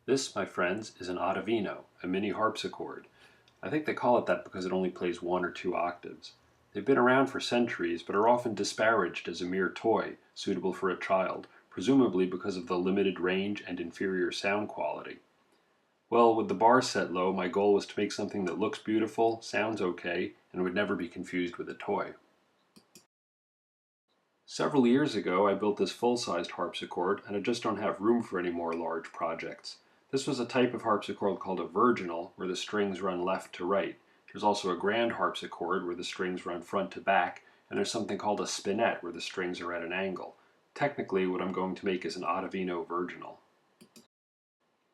This, my friends, is an Ottavino, a mini harpsichord. I think they call it that because it only plays 1 or 2 octaves. They've been around for centuries, but are often disparaged as a mere toy, suitable for a child, presumably because of the limited range and inferior sound quality. Well, with the bar set low, my goal was to make something that looks beautiful, sounds okay, and would never be confused with a toy. Several years ago, I built this full-sized harpsichord, and I just don't have room for any more large projects. This was a type of harpsichord called a virginal, where the strings run left to right. There's also a grand harpsichord, where the strings run front to back, and there's something called a spinet, where the strings are at an angle. Technically, what I'm going to make is an Ottavino virginal.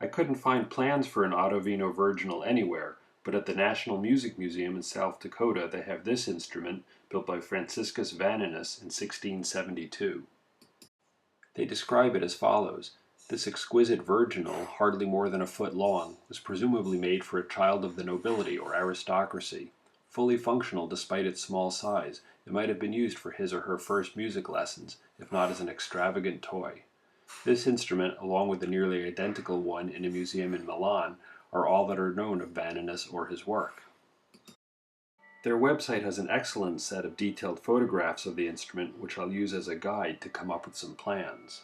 I couldn't find plans for an Ottavino virginal anywhere, but at the National Music Museum in South Dakota they have this instrument, built by Franciscus Vaninus in 1672. They describe it as follows. This exquisite virginal, hardly more than a foot long, was presumably made for a child of the nobility or aristocracy. Fully functional despite its small size, it might have been used for his or her first music lessons, if not as an extravagant toy. This instrument, along with the nearly identical one in a museum in Milan, are all that are known of Vaninus or his work. Their website has an excellent set of detailed photographs of the instrument, which I'll use as a guide to come up with some plans.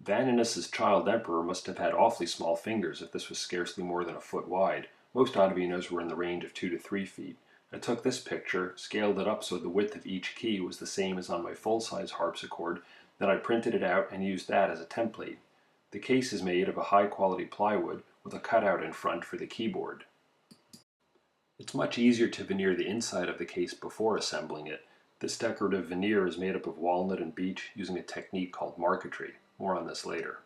Vaninus's child emperor must have had awfully small fingers if this was scarcely more than a foot wide. Most Ottavinos were in the range of 2 to 3 feet. I took this picture, scaled it up so the width of each key was the same as on my full-size harpsichord, then I printed it out and used that as a template. The case is made of a high-quality plywood with a cutout in front for the keyboard. It's much easier to veneer the inside of the case before assembling it. This decorative veneer is made up of walnut and beech using a technique called marquetry. More on this later.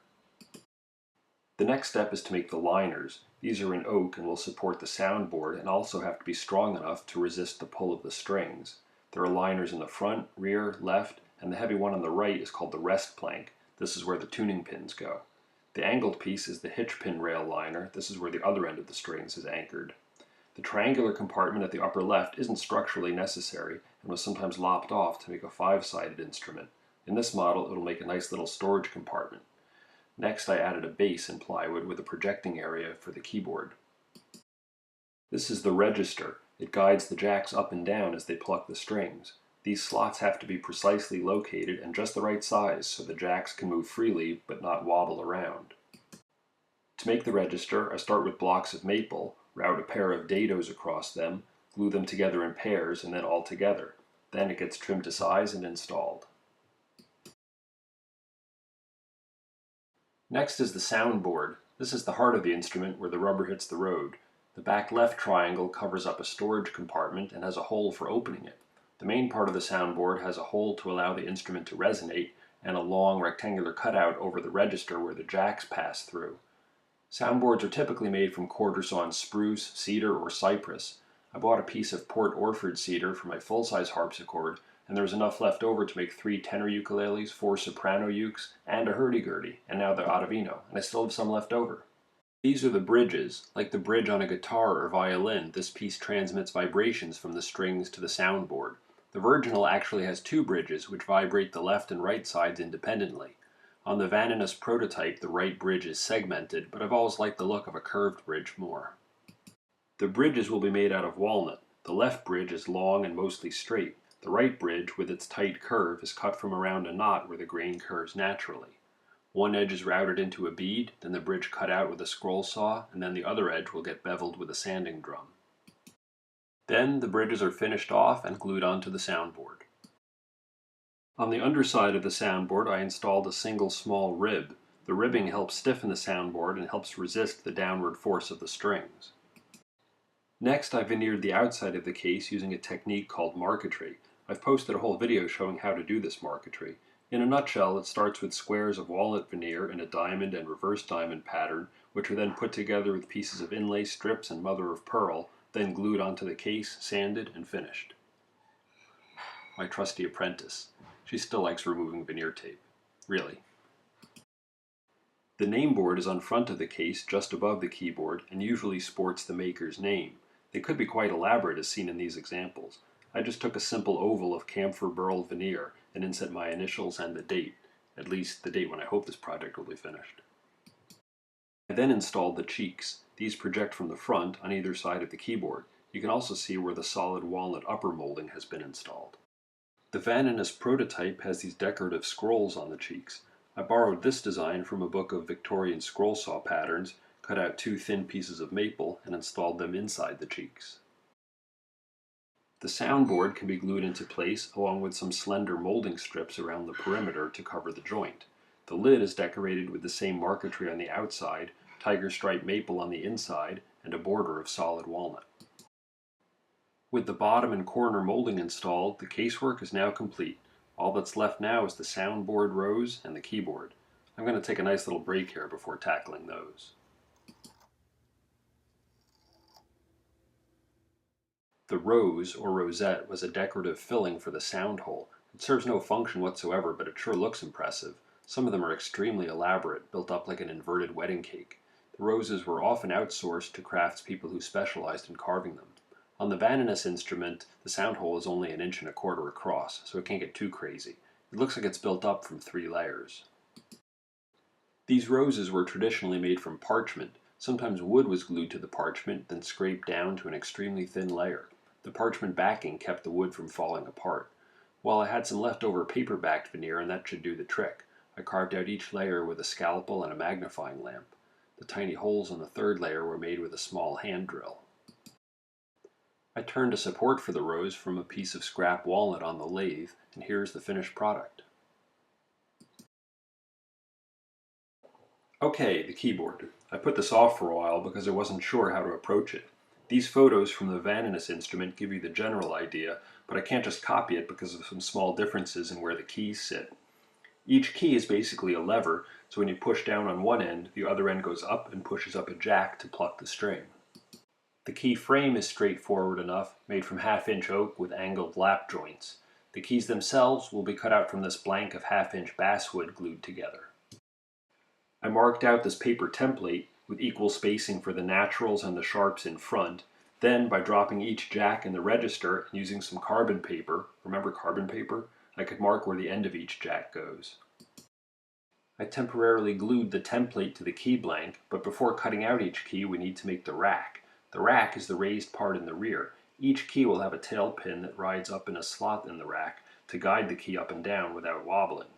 The next step is to make the liners. These are in oak and will support the soundboard and also have to be strong enough to resist the pull of the strings. There are liners in the front, rear, left, and the heavy one on the right is called the rest plank. This is where the tuning pins go. The angled piece is the hitch pin rail liner. This is where the other end of the strings is anchored. The triangular compartment at the upper left isn't structurally necessary and was sometimes lopped off to make a 5-sided instrument. In this model, it'll make a nice little storage compartment. Next, I added a base in plywood with a projecting area for the keyboard. This is the register. It guides the jacks up and down as they pluck the strings. These slots have to be precisely located and just the right size so the jacks can move freely but not wobble around. To make the register, I start with blocks of maple, route a pair of dados across them, glue them together in pairs and then all together. Then it gets trimmed to size and installed. Next is the soundboard. This is the heart of the instrument where the rubber hits the road. The back left triangle covers up a storage compartment and has a hole for opening it. The main part of the soundboard has a hole to allow the instrument to resonate and a long rectangular cutout over the register where the jacks pass through. Soundboards are typically made from quarter-sawn spruce, cedar, or cypress. I bought a piece of Port Orford cedar for my full-size harpsichord, and there was enough left over to make 3 tenor ukuleles, 4 soprano ukes, and a hurdy-gurdy, and now the Ottavino, and I still have some left over. These are the bridges. Like the bridge on a guitar or violin, this piece transmits vibrations from the strings to the soundboard. The virginal actually has 2 bridges, which vibrate the left and right sides independently. On the Vaninus prototype, the right bridge is segmented, but I've always liked the look of a curved bridge more. The bridges will be made out of walnut. The left bridge is long and mostly straight. The right bridge, with its tight curve, is cut from around a knot where the grain curves naturally. One edge is routed into a bead, then the bridge cut out with a scroll saw, and then the other edge will get beveled with a sanding drum. Then the bridges are finished off and glued onto the soundboard. On the underside of the soundboard, I installed a single small rib. The ribbing helps stiffen the soundboard and helps resist the downward force of the strings. Next, I veneered the outside of the case using a technique called marquetry. I've posted a whole video showing how to do this marquetry. In a nutshell, it starts with squares of walnut veneer in a diamond and reverse diamond pattern, which are then put together with pieces of inlay strips and mother of pearl, then glued onto the case, sanded, and finished. My trusty apprentice. She still likes removing veneer tape. Really. The Nameboard is on front of the case, just above the keyboard, and usually sports the maker's name. They could be quite elaborate as seen in these examples. I just took a simple oval of camphor burl veneer and inset my initials and the date, at least the date when I hope this project will be finished. I then installed the cheeks. These project from the front on either side of the keyboard. You can also see where the solid walnut upper molding has been installed. The Veneer prototype has these decorative scrolls on the cheeks. I borrowed this design from a book of Victorian scroll saw patterns, cut out 2 thin pieces of maple, and installed them inside the cheeks. The soundboard can be glued into place along with some slender molding strips around the perimeter to cover the joint. The lid is decorated with the same marquetry on the outside, tiger stripe maple on the inside, and a border of solid walnut. With the bottom and corner molding installed, the casework is now complete. All that's left now is the soundboard rows and the keyboard. I'm going to take a nice little break here before tackling those. The rose, or rosette, was a decorative filling for the sound hole. It serves no function whatsoever, but it sure looks impressive. Some of them are extremely elaborate, built up like an inverted wedding cake. The roses were often outsourced to craftspeople who specialized in carving them. On the Veneer instrument, the sound hole is only 1.25 inches across, so it can't get too crazy. It looks like it's built up from 3 layers. These roses were traditionally made from parchment. Sometimes wood was glued to the parchment, then scraped down to an extremely thin layer. The parchment backing kept the wood from falling apart. Well, I had some leftover paper-backed veneer, and that should do the trick. I carved out each layer with a scalpel and a magnifying lamp. The tiny holes on the 3rd layer were made with a small hand drill. I turned a support for the rose from a piece of scrap walnut on the lathe, and here's the finished product. Okay, the keyboard. I put this off for a while because I wasn't sure how to approach it. These photos from the Veneer instrument give you the general idea, but I can't just copy it because of some small differences in where the keys sit. Each key is basically a lever, so when you push down on one end, the other end goes up and pushes up a jack to pluck the string. The key frame is straightforward enough, made from 1/2-inch oak with angled lap joints. The keys themselves will be cut out from this blank of 1/2-inch basswood glued together. I marked out this paper template with equal spacing for the naturals and the sharps in front. Then, by dropping each jack in the register and using some carbon paper, remember carbon paper? I could mark where the end of each jack goes. I temporarily glued the template to the key blank, but before cutting out each key we need to make the rack. The rack is the raised part in the rear. Each key will have a tail pin that rides up in a slot in the rack to guide the key up and down without wobbling.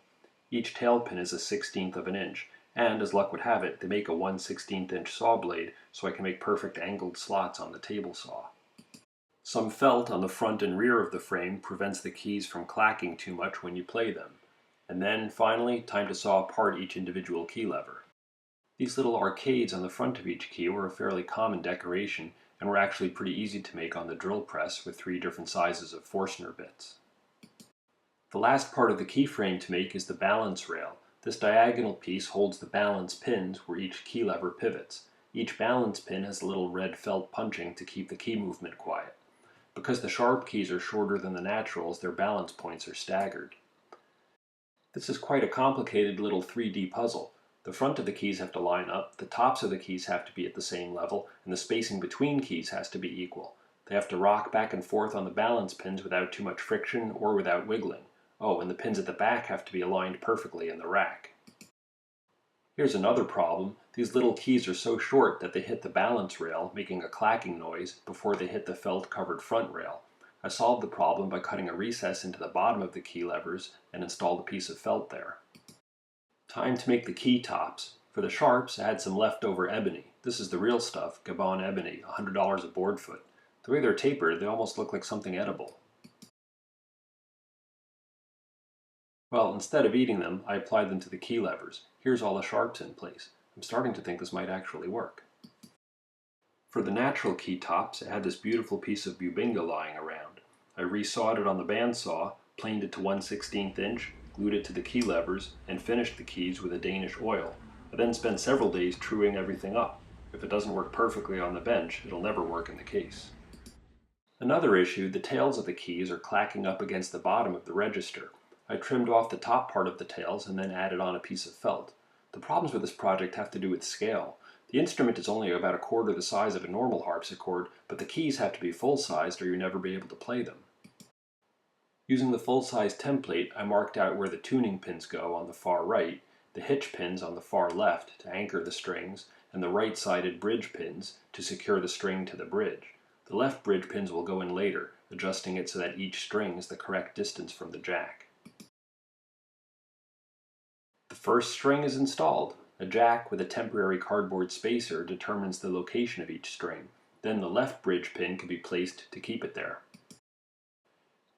Each tail pin is a 1/16 of an inch, and as luck would have it, they make a 1/16 inch saw blade so I can make perfect angled slots on the table saw. Some felt on the front and rear of the frame prevents the keys from clacking too much when you play them. And then, finally, time to saw apart each individual key lever. These little arcades on the front of each key were a fairly common decoration and were actually pretty easy to make on the drill press with 3 different sizes of Forstner bits. The last part of the key frame to make is the balance rail. This diagonal piece holds the balance pins where each key lever pivots. Each balance pin has a little red felt punching to keep the key movement quiet. Because the sharp keys are shorter than the naturals, their balance points are staggered. This is quite a complicated little 3D puzzle. The front of the keys have to line up, the tops of the keys have to be at the same level, and the spacing between keys has to be equal. They have to rock back and forth on the balance pins without too much friction or without wiggling. Oh, and the pins at the back have to be aligned perfectly in the rack. Here's another problem. These little keys are so short that they hit the balance rail, making a clacking noise, before they hit the felt-covered front rail. I solved the problem by cutting a recess into the bottom of the key levers and installed a piece of felt there. Time to make the key tops. For the sharps, I had some leftover ebony. This is the real stuff, Gabon ebony, $100 a board foot. The way they're tapered, they almost look like something edible. Well, instead of eating them, I applied them to the key levers. Here's all the sharps in place. I'm starting to think this might actually work. For the natural key tops, I had this beautiful piece of bubinga lying around. I resawed it on the bandsaw, planed it to 1/16 inch, glued it to the key levers, and finished the keys with a Danish oil. I then spent several days truing everything up. If it doesn't work perfectly on the bench, it'll never work in the case. Another issue, the tails of the keys are clacking up against the bottom of the register. I trimmed off the top part of the tails and then added on a piece of felt. The problems with this project have to do with scale. The instrument is only about 1/4 the size of a normal harpsichord, but the keys have to be full-sized or you'll never be able to play them. Using the full-size template, I marked out where the tuning pins go on the far right, the hitch pins on the far left to anchor the strings, and the right-sided bridge pins to secure the string to the bridge. The left bridge pins will go in later, adjusting it so that each string is the correct distance from the jack. The first string is installed. A jack with a temporary cardboard spacer determines the location of each string. Then the left bridge pin can be placed to keep it there.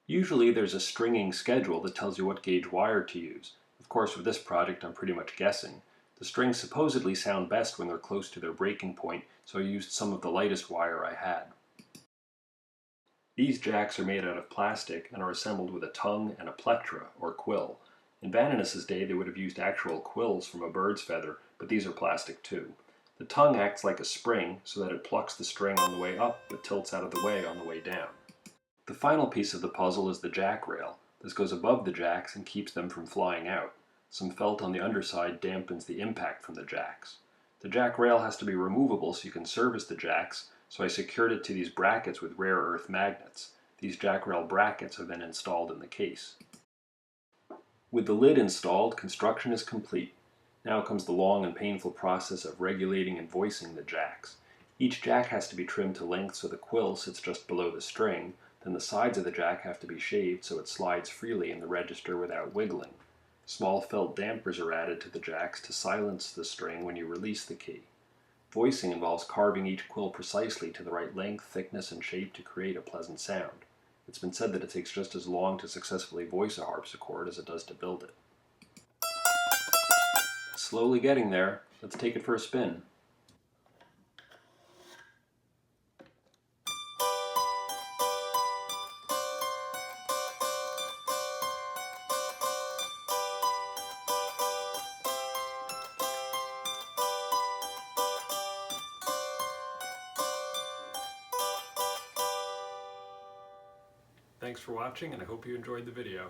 Usually there's a stringing schedule that tells you what gauge wire to use. Of course, with this project I'm pretty much guessing. The strings supposedly sound best when they're close to their breaking point, so I used some of the lightest wire I had. These jacks are made out of plastic and are assembled with a tongue and a plectra, or quill. In Vaninus's day they would have used actual quills from a bird's feather, but these are plastic too. The tongue acts like a spring so that it plucks the string on the way up but tilts out of the way on the way down. The final piece of the puzzle is the jack rail. This goes above the jacks and keeps them from flying out. Some felt on the underside dampens the impact from the jacks. The jack rail has to be removable so you can service the jacks, so I secured it to these brackets with rare earth magnets. These jack rail brackets have been installed in the case. With the lid installed, construction is complete. Now comes the long and painful process of regulating and voicing the jacks. Each jack has to be trimmed to length so the quill sits just below the string, then the sides of the jack have to be shaved so it slides freely in the register without wiggling. Small felt dampers are added to the jacks to silence the string when you release the key. Voicing involves carving each quill precisely to the right length, thickness, and shape to create a pleasant sound. It's been said that it takes just as long to successfully voice a harpsichord as it does to build it. It's slowly getting there. Let's take it for a spin. Thanks for watching, and I hope you enjoyed the video.